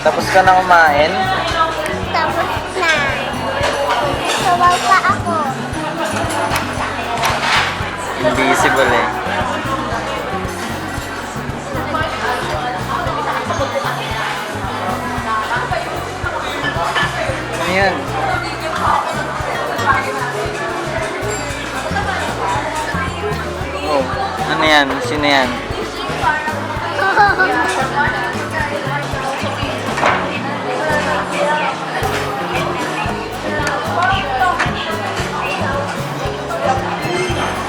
Tapos ka na kumain? Tapos na. Sawaw pa ako. Invisible eh. Ano yan? Oh, ano yan? Sino yan?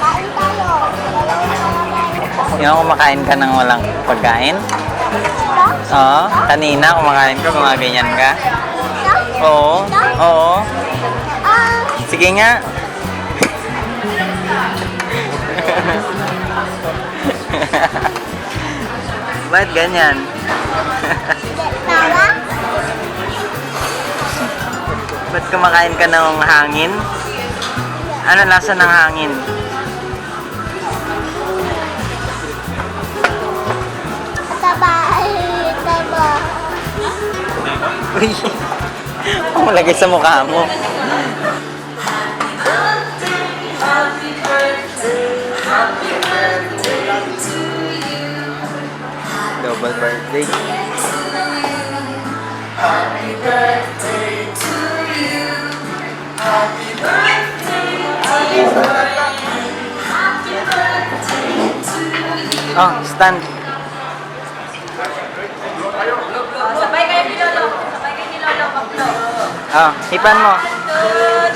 Kain tayo. Yung kumakain ka ng walang pagkain? Oo. Kanina kumakain ka, gumaganyan ka? Oo. Oo. Ah, Sige nga. Ba't ganyan? tawa? Ba't kumakain ka ng hangin? Ano lasa ng hangin? Taba. Taba. Uy! Ang lagay sa mukha mo. Double birthday. Oh, stand. Sabay kayo ni Lolo. Sabay kayo ni Lolo. Baklo. Oh, hipan mo. 1, 2,